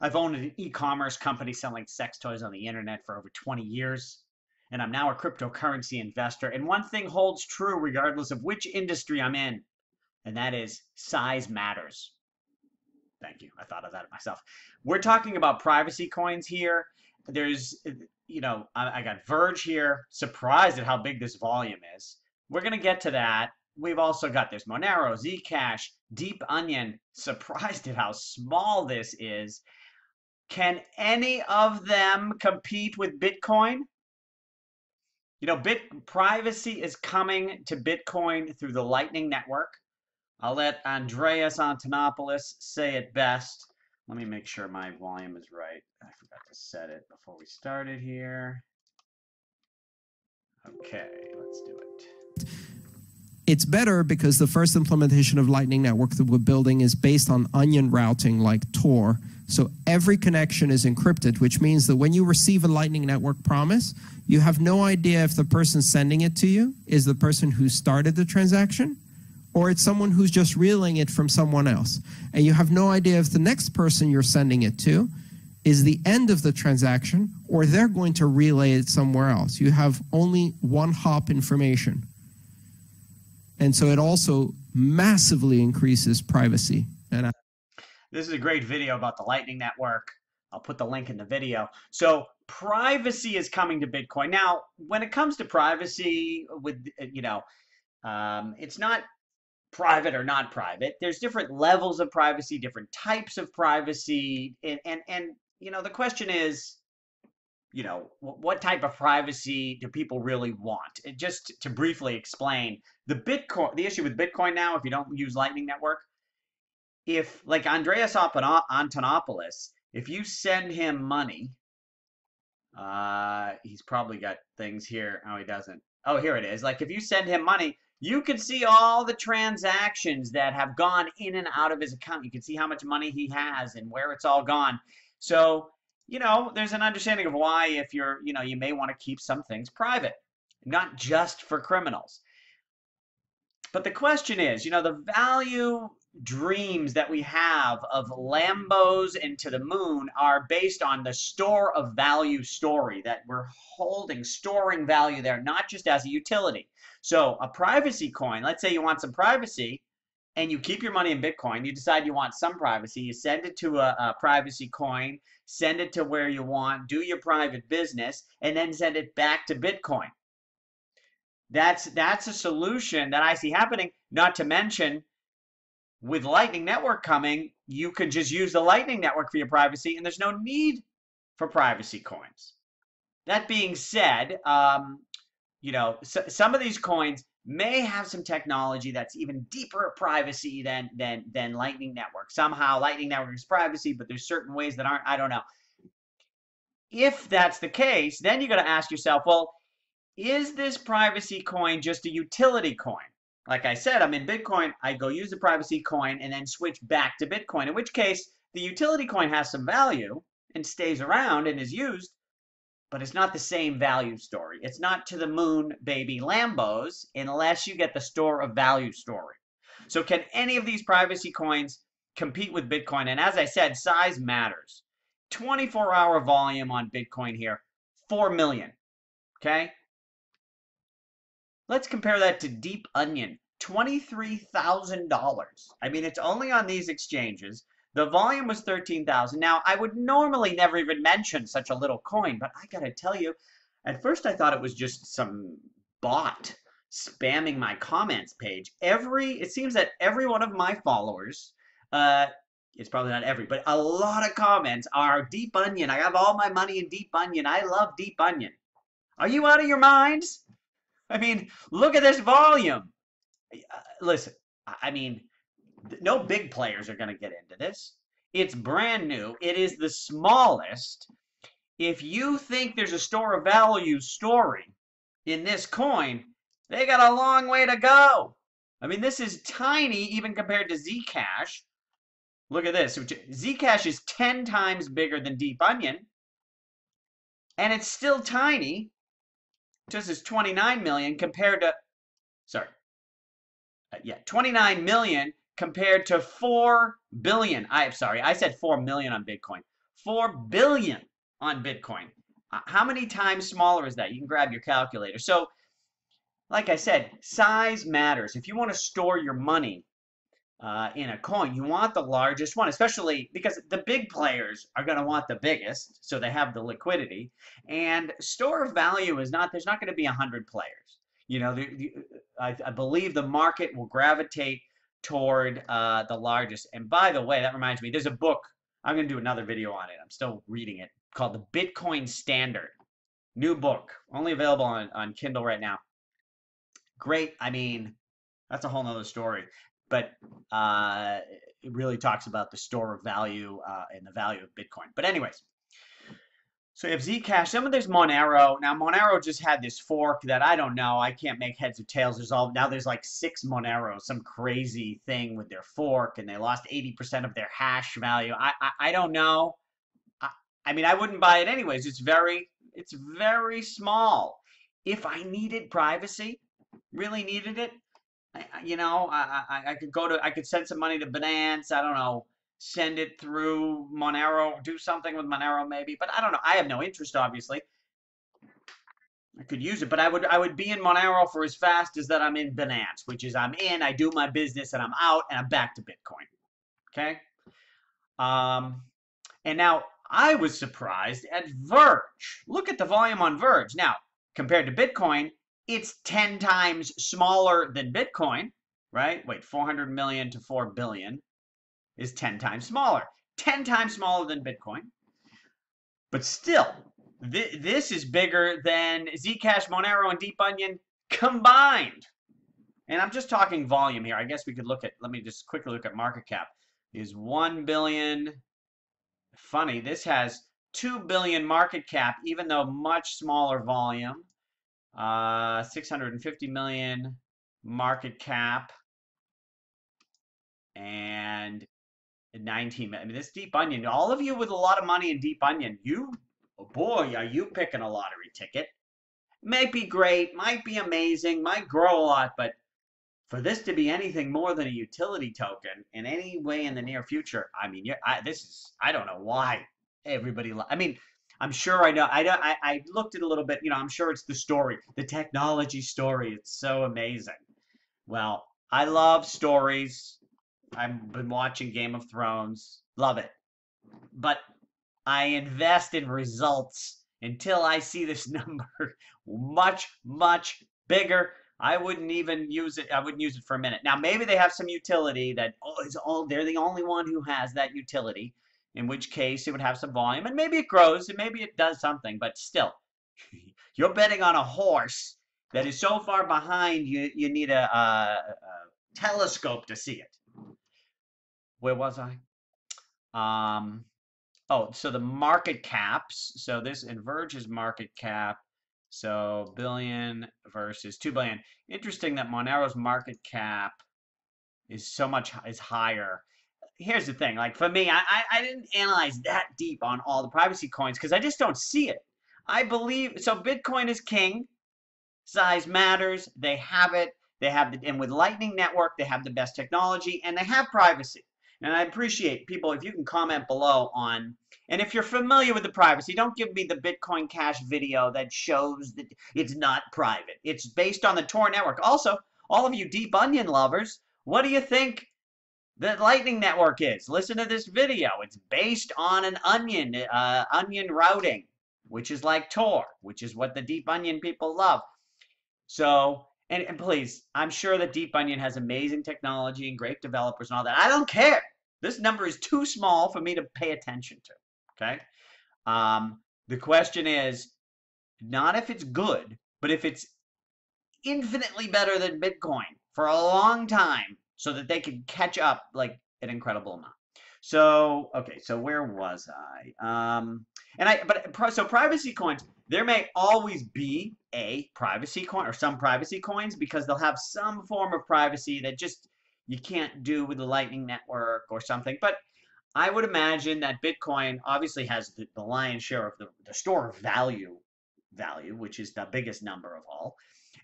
I've owned an e-commerce company selling sex toys on the internet for over 20 years, and I'm now a cryptocurrency investor. And one thing holds true regardless of which industry I'm in, and that is size matters. Thank you. I thought of that myself. We're talking about privacy coins here. There's, I got Verge here. Surprised at how big this volume is. We're going to get to that. We've also got this Monero, Zcash, Deep Onion. Surprised at how small this is. Can any of them compete with Bitcoin? Privacy is coming to Bitcoin through the Lightning Network. I'll let Andreas Antonopoulos say it best. Let me make sure my volume is right. I forgot to set it before we started here. Okay, let's do it. It's better because the first implementation of Lightning Network that we're building is based on onion routing like Tor. So every connection is encrypted, which means that when you receive a Lightning Network promise, you have no idea if the person sending it to you is the person who started the transaction, or it's someone who's just reeling it from someone else. And you have no idea if the next person you're sending it to is the end of the transaction, or they're going to relay it somewhere else. You have only one-hop information. And so it also massively increases privacy. And this is a great video about the Lightning Network. I'll put the link in the video. So privacy is coming to Bitcoin. Now, when it comes to privacy, it's not private or not private. There's different levels of privacy, different types of privacy, and the question is, what type of privacy do people really want? Just to briefly explain, the issue with Bitcoin now, if you don't use Lightning Network, if like Andreas Antonopoulos, if you send him money, he's probably got things here. Oh, he doesn't. Oh, here it is. Like if you send him money, you can see all the transactions that have gone in and out of his account. You can see how much money he has and where it's all gone. So, there's an understanding of why if you may want to keep some things private, not just for criminals. But the question is, the value dreams that we have of Lambos and to the moon are based on the store of value story that we're storing value there, not just as a utility. So a privacy coin, let's say you want some privacy and you keep your money in Bitcoin, you decide you want some privacy, you send it to a privacy coin, send it to where you want, do your private business, and then send it back to Bitcoin. That's a solution that I see happening, not to mention with Lightning Network coming, you could just use the Lightning Network for your privacy and there's no need for privacy coins. That being said, some of these coins may have some technology that's even deeper privacy than Lightning Network. Somehow Lightning Network is privacy, but there's certain ways that aren't. I don't know. If that's the case, then you got to ask yourself, well, is this privacy coin just a utility coin? Like I said, I'm in Bitcoin. I go use the privacy coin and then switch back to Bitcoin, in which case the utility coin has some value and stays around and is used, but it's not the same value story. It's not to the moon, baby Lambos, unless you get the store of value story. So can any of these privacy coins compete with Bitcoin? And as I said, size matters. 24-hour volume on Bitcoin here, 4 million, okay? Let's compare that to Deep Onion, $23,000. I mean, it's only on these exchanges. The volume was 13,000. Now, I would normally never even mention such a little coin, but I gotta tell you, at first I thought it was just some bot spamming my comments page. It seems that every one of my followers, it's probably not every, but a lot of comments are Deep Onion. I have all my money in Deep Onion. I love Deep Onion. Are you out of your minds? I mean, look at this volume. Listen, I mean, no big players are going to get into this. It's brand new. It is the smallest. If you think there's a store of value story in this coin, they got a long way to go. I mean, this is tiny even compared to Zcash. Look at this. Zcash is 10 times bigger than Deep Onion, and it's still tiny. Just as 29 million compared to, 29 million compared to 4 billion. I said 4 million on Bitcoin. 4 billion on Bitcoin. How many times smaller is that? You can grab your calculator. So, like I said, size matters. If you want to store your money in a coin, you want the largest one, especially because the big players are going to want the biggest, so they have the liquidity. And store of value is not, there's not going to be 100 players. You know, I believe the market will gravitate toward the largest. And by the way, that reminds me, there's a book. I'm going to do another video on it. I'm still reading it, called The Bitcoin Standard. New book, only available on Kindle right now. Great. I mean, that's a whole nother story. But it really talks about the store of value and the value of Bitcoin. But anyways, so you have Zcash. Some of there's Monero. Now Monero just had this fork that I don't know. I can't make heads or tails. There's like 6 Moneros, some crazy thing with their fork, and they lost 80% of their hash value. I don't know. I mean, I wouldn't buy it anyways. It's very small. If I needed privacy, really needed it, I could I could send some money to Binance. I don't know, send it through Monero, do something with Monero maybe, but I don't know. I have no interest, obviously. I could use it, but I would be in Monero for as fast as that I'm in Binance, which is I'm in, I do my business, and I'm out, and I'm back to Bitcoin. Okay. And now I was surprised at Verge. Look at the volume on Verge. Now, compared to Bitcoin, it's 10 times smaller than Bitcoin, right? Wait, 400 million to 4 billion is 10 times smaller. 10 times smaller than Bitcoin. But still, this is bigger than Zcash, Monero, and Deep Onion combined. And I'm just talking volume here. I guess we could let me just quickly look at market cap. Is 1 billion. Funny, this has 2 billion market cap, even though much smaller volume. 650 million market cap and 19 million. I mean, this Deep Onion, all of you with a lot of money in Deep Onion, oh boy, are you picking a lottery ticket. Might be great, might be amazing, might grow a lot, but for this to be anything more than a utility token in any way in the near future, I mean, I don't know why everybody, I mean, I'm sure I know. I looked at it a little bit. I'm sure it's the story, the technology story. It's so amazing. Well, I love stories. I've been watching Game of Thrones. Love it. But I invest in results until I see this number much, much bigger. I wouldn't even use it. I wouldn't use it for a minute. Now, maybe they have some utility that, they're the only one who has that utility, in which case it would have some volume, and maybe it grows, and maybe it does something, but still, you're betting on a horse that is so far behind, you need a telescope to see it. Where was I? Oh, so the market caps, so this in Verge's market cap, so billion versus 2 billion. Interesting that Monero's market cap is higher. Here's the thing, like for me, I didn't analyze that deep on all the privacy coins because I just don't see it. I believe, so Bitcoin is king, size matters, they have it, and with Lightning Network, they have the best technology, and they have privacy. And I appreciate people, if you can comment below on, and if you're familiar with the privacy, don't give me the Bitcoin Cash video that shows that it's not private. It's based on the Tor network. Also, all of you Deep Onion lovers, what do you think the Lightning Network is? Listen to this video. It's based on an onion routing, which is like Tor, which is what the Deep Onion people love. So, and please, I'm sure that Deep Onion has amazing technology and great developers and all that. I don't care. This number is too small for me to pay attention to. Okay. The question is not if it's good, but if it's infinitely better than Bitcoin for a long time, so that they can catch up like an incredible amount. So, okay, so where was I? So privacy coins, there may always be a privacy coin or some privacy coins because they'll have some form of privacy that just you can't do with the Lightning Network or something. But I would imagine that Bitcoin obviously has the lion's share of the store of value, which is the biggest number of all.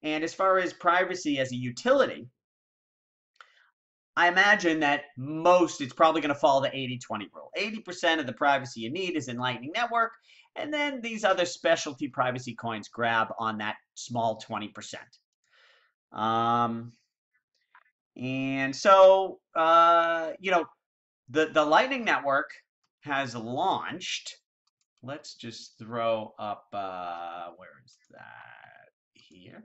And as far as privacy as a utility, I imagine that it's probably going to follow the 80-20 rule. 80% of the privacy you need is in Lightning Network, and then these other specialty privacy coins grab on that small 20%. And so, the Lightning Network has launched. Let's just throw up, where is that? Here.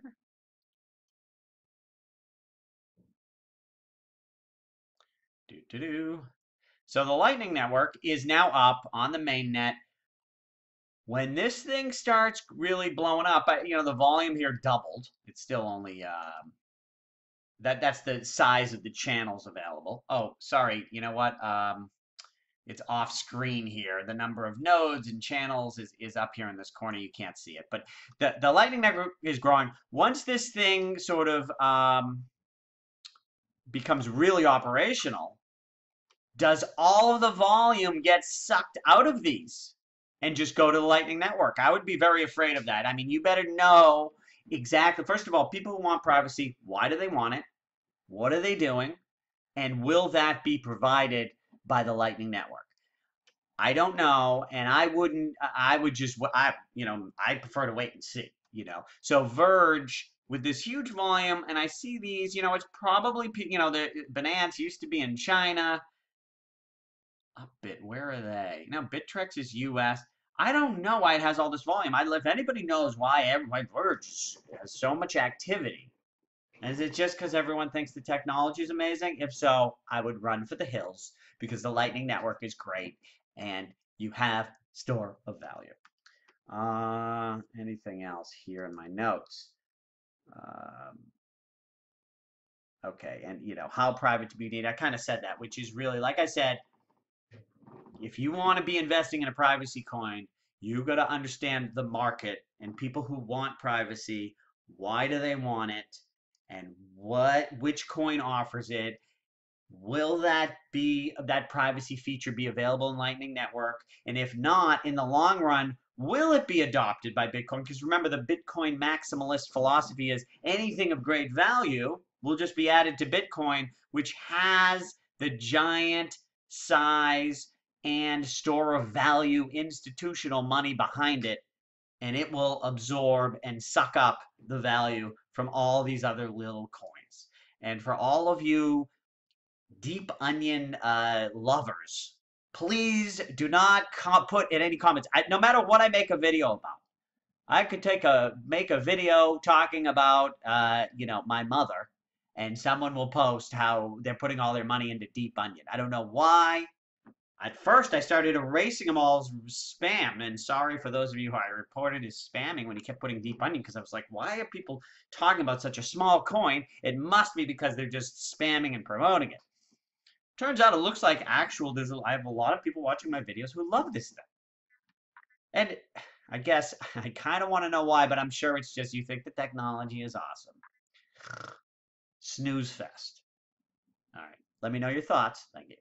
So the Lightning Network is now up on the mainnet. When this thing starts really blowing up, the volume here doubled. It's still only that's the size of the channels available. Oh, sorry. You know what? It's off screen here. The number of nodes and channels is up here in this corner. You can't see it, but the Lightning Network is growing. Once this thing sort of becomes really operational, does all of the volume get sucked out of these and just go to the Lightning Network? I would be very afraid of that. I mean, you better know exactly. First of all, people who want privacy, why do they want it? What are they doing? And will that be provided by the Lightning Network? I don't know, and I prefer to wait and see, So Verge with this huge volume, and I see these, it's probably, the Binance used to be in China. Upbit, where are they? No, Bittrex is US. I don't know why it has all this volume. If anybody knows why Verge has so much activity, is it just because everyone thinks the technology is amazing? If so, I would run for the hills because the Lightning Network is great and you have store of value. Anything else here in my notes? Okay, and how private to be needed. I kind of said that, which is really, like I said, if you want to be investing in a privacy coin, you got to understand the market and people who want privacy. Why do they want it? And which coin offers it? Will that privacy feature be available in Lightning Network? And if not, in the long run, will it be adopted by Bitcoin? Because remember, the Bitcoin maximalist philosophy is anything of great value will just be added to Bitcoin, which has the giant size and store of value institutional money behind it, and it will absorb and suck up the value from all these other little coins. And for all of you deep onion lovers, please do not put in any comments. No matter what I make a video about, I could make a video talking about my mother, and someone will post how they're putting all their money into deep onion. I don't know why. At first, I started erasing them all as spam, and sorry for those of you who I reported as spamming when he kept putting deep onion, because I was like, why are people talking about such a small coin? It must be because they're just spamming and promoting it. Turns out it looks like I have a lot of people watching my videos who love this stuff. And I guess I kind of want to know why, but I'm sure it's just you think the technology is awesome. Snooze fest. All right. Let me know your thoughts. Thank you.